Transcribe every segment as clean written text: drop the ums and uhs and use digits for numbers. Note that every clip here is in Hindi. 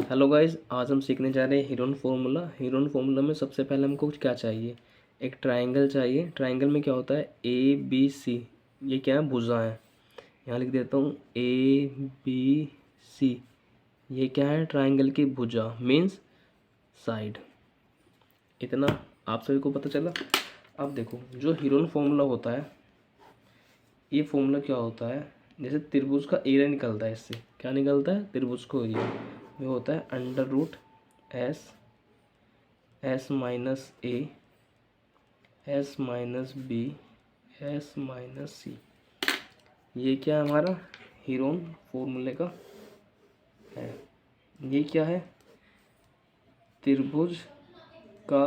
हेलो गाइस, आज हम सीखने जा रहे हैं हीरोन फार्मूला। हीरोन फार्मूला में सबसे पहले हमको क्या चाहिए, एक ट्रायंगल चाहिए। ट्रायंगल में क्या होता है, ए बी सी, ये क्या है, भुजा है। यहाँ लिख देता हूँ ए बी सी, ये क्या है, ट्रायंगल की भुजा मीन्स साइड। इतना आप सभी को पता चला। अब देखो, जो हीरोन फार्मूला होता है, ये फार्मूला क्या होता है, जैसे त्रिभुज का एरिया निकलता है, इससे क्या निकलता है, त्रिभुज का एरिया। ये होता है under root S S minus A S minus B S minus C. ये क्या है, हमारा हीरोन फॉर्मूले का है। ये क्या है, त्रिभुज का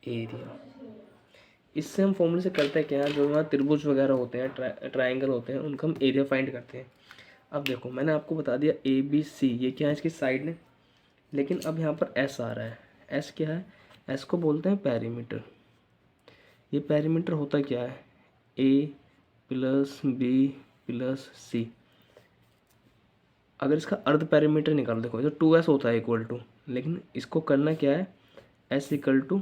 एरिया। इससे हम फॉर्मूले से करते हैं क्या है, जो हमारे त्रिभुज वगैरह होते हैं, ट्रायंगल होते हैं, उनका हम एरिया फाइंड करते हैं। अब देखो, मैंने आपको बता दिया ए बी सी, ये क्या है, इसकी साइड ने। लेकिन अब यहाँ पर एस आ रहा है। एस क्या है, एस को बोलते हैं पेरीमीटर। ये पेरीमीटर होता क्या है, ए प्लस बी प्लस सी। अगर इसका अर्ध पेरीमीटर निकालो, देखो तो 2s होता है इक्वल टू, लेकिन इसको करना क्या है, s equal to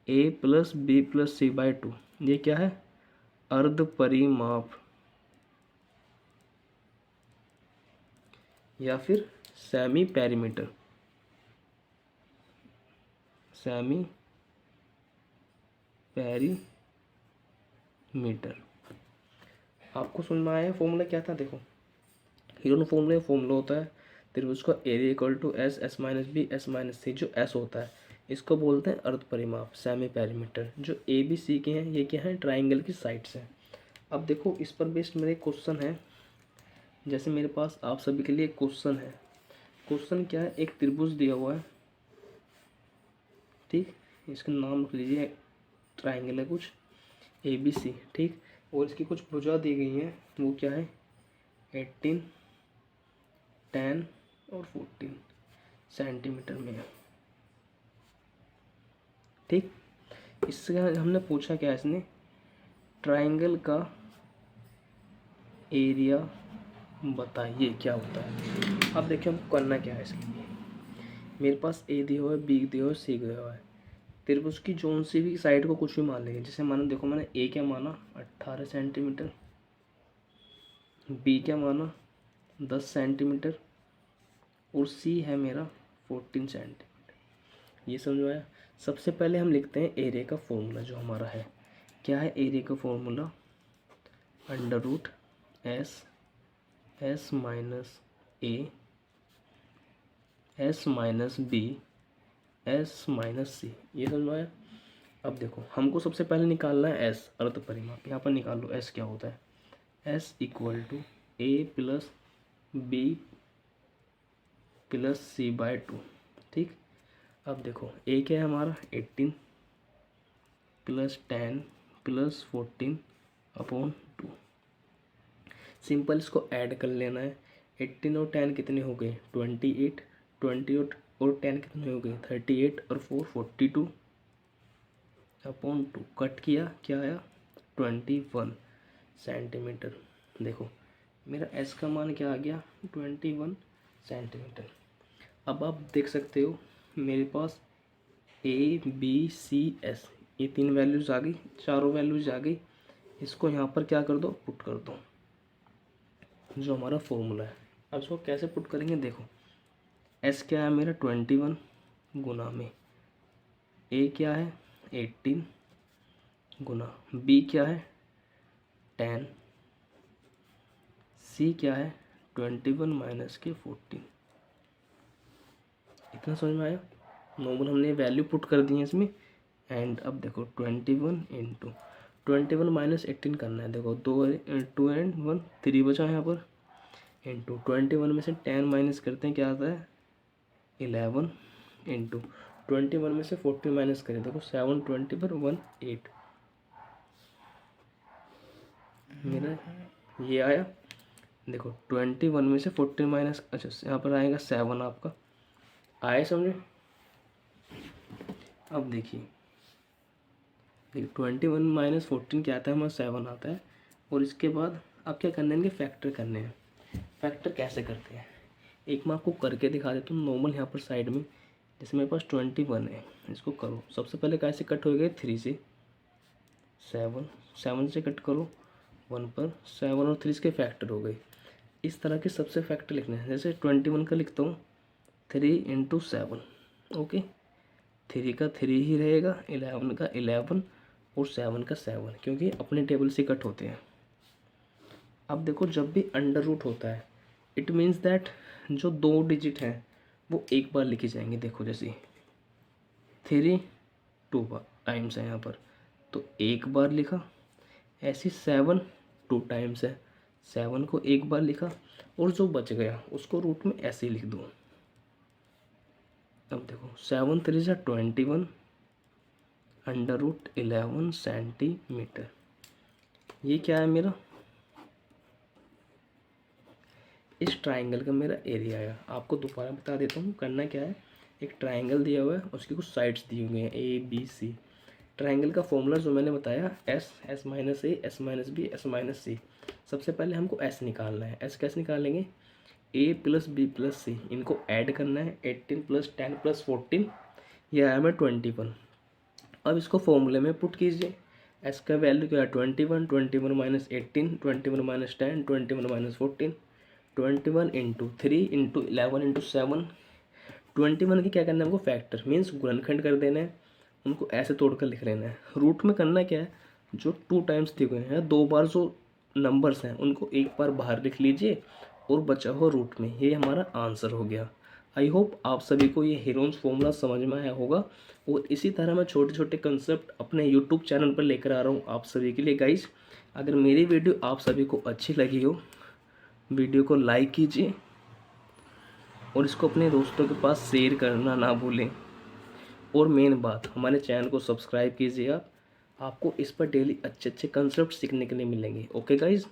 a plus B plus c by 2। ये क्या है, अर्ध परिमाप या फिर सेमी पेरीमीटर। सेमी पेरीमीटर आपको समझ में आया। फॉर्मूला क्या था, देखो हीरोन फॉर्मूला होता है त्रिभुज का area equal to S S minus B S minus C. जो एस होता है इसको बोलते हैं अर्ध परिमाप, सेमी पेरीमीटर। जो ए बी सी के हैं, ये क्या है, ट्राइंगल की साइड्स हैं। अब देखो, इस पर बेस्ड मेरे क्वेश्चन है। जैसे मेरे पास आप सभी के लिए क्वेश्चन है। क्वेश्चन क्या है, एक त्रिभुज दिया हुआ है, ठीक, इसका नाम रख लीजिए, ट्राइंगल है कुछ ए बी सी, ठीक, और इसकी कुछ भुजा दी गई हैं। वो क्या है, 18 10 और 14 सेंटीमीटर में है, ठीक। इससे हमने पूछा क्या, इसने ट्रायंगल का एरिया बताइए क्या होता है। अब देखिए हमको करना क्या है इसके लिए। मेरे पास ए दिया हुआ है, बी दिया हुआ है, सी दिया हुआ है। त्रिभुज की जोन सी भी साइड को कुछ भी मान लेंगे। जैसे माना, देखो मैंने ए क्या माना 18 सेंटीमीटर, बी क्या माना 10 सेंटीमीटर, और सी है मेरा 14 सेंटीमीटर। ये समझ आया। सबसे पहले हम लिखते हैं एरिया का फॉर्मूला। जो हमारा है, क्या है एरिया का formula, under root S S minus A S minus B S minus C. ये समझ आया। अब देखो, हमको सबसे पहले निकालना है एस, अर्ध परिमाप। यहाँ पर निकाल लो एस क्या होता है, s equal to a plus B plus c by 2, ठीक। अब देखो ए क्या है हमारा, 18 प्लस 10 प्लस 14 अपॉन 2। सिंपल इसको ऐड कर लेना है। 18 और 10 कितने हो गए, 28। 20 और 10 कितने हो गए, 38 और 4 42 अपॉन 2। कट किया, क्या आया, 21 सेंटीमीटर। देखो मेरा एस का मान क्या आ गया, 21 सेंटीमीटर। अब आप देख सकते हो मेरे पास ए बी सी एस, ये 3 वैल्यूज आ गई, चारों वैल्यूज आ गई। इसको यहाँ पर क्या कर दो, पुट कर दो, जो हमारा फॉर्मूला है। अब इसको कैसे पुट करेंगे, देखो एस क्या है मेरा 21 गुना में ए क्या है 18 गुना बी क्या है 10, सी क्या है 21 माइनस के 14। इतना समझ में आया। नॉर्मल हमने वैल्यू पुट कर दी है इसमें। एंड अब देखो 21 इंटू 21 माइनस 18 करना है। देखो 2 एंड 1 3 बचा है यहाँ पर, इंटू 21 में से 10 माइनस करते हैं, क्या आता है 11, इंटू 21 में से 40 माइनस करें, देखो 7 20 पर 1 8 मेरा ये आया। देखो 21 में से 40 माइनस, अच्छा यहाँ पर आएगा 7 आपका आए, समझे। अब देखिए 21 माइनस 14 क्या आता है, हमारा 7 आता है। और इसके बाद अब क्या करने हैं, फैक्टर करने हैं। फैक्टर कैसे करते हैं, एक मैं आपको करके दिखा देता हूँ नॉर्मल यहाँ पर साइड में। जैसे मेरे पास 21 है, इसको करो। सबसे पहले कैसे कट हो गए, 3 से 7, 7 से कट करो 1 पर, 7 और 3 के फैक्टर हो गए। इस तरह के सबसे फैक्टर लिखने हैं। जैसे 21 का लिखता हूँ 3 इंटू 7, ओके। 3 का 3 ही रहेगा, 11 का 11 और 7 का 7, क्योंकि अपने टेबल से कट होते हैं। अब देखो जब भी अंडर रूट होता है इट मीन्स दैट जो 2 डिजिट हैं वो एक बार लिखे जाएंगे। देखो जैसे 3 2 टाइम्स है यहाँ पर तो एक बार लिखा, ऐसी 7 2 टाइम्स है, 7 को एक बार लिखा, और जो बच गया उसको रूट में ऐसे ही लिख दो। अब देखो 7 3 से 21 अंडर रूट 11 सेंटीमीटर। ये क्या है मेरा, इस ट्राइंगल का मेरा एरिया है। आपको दोबारा बता देता हूँ करना क्या है। एक ट्राइंगल दिया हुआ है, उसकी कुछ साइड्स दी हुई हैं ए बी सी। ट्राइंगल का फॉर्मूला जो मैंने बताया S, S minus A, S minus B, S minus C. सबसे पहले हमको एस निकालना है। एस कैसे निकालेंगे, A plus B plus C, इनको ऐड करना है। 18 प्लस 10 प्लस 14, यह आया मैं 21। अब इसको फॉर्मूले में पुट कीजिए। एस का वैल्यू क्या है 21, 21 minus 18, 21 minus 10, 21 minus 14, 21 into 3 into 11 into 7। 21 की क्या करना है हमको, फैक्टर मीन्स गुणनखंड कर देना है। उनको ऐसे तोड़ कर लिख लेना है। रूट में करना क्या है, जो 2 टाइम्स दिए हुए हैं 2 बार जो नंबर्स हैं उनको एक बार बाहर लिख लीजिए और बचा हुआ रूट में। ये हमारा आंसर हो गया। आई होप आप सभी को ये हेरोन्स फॉर्मूला समझ में आया होगा। और इसी तरह मैं छोटे छोटे कंसेप्ट अपने यूट्यूब चैनल पर लेकर आ रहा हूँ आप सभी के लिए गाइज। अगर मेरी वीडियो आप सभी को अच्छी लगी हो, वीडियो को लाइक कीजिए और इसको अपने दोस्तों के पास शेयर करना ना भूलें। और मेन बात, हमारे चैनल को सब्सक्राइब कीजिए। आपको इस पर डेली अच्छे अच्छे कंसेप्ट सीखने के लिए मिलेंगे। Okay guys.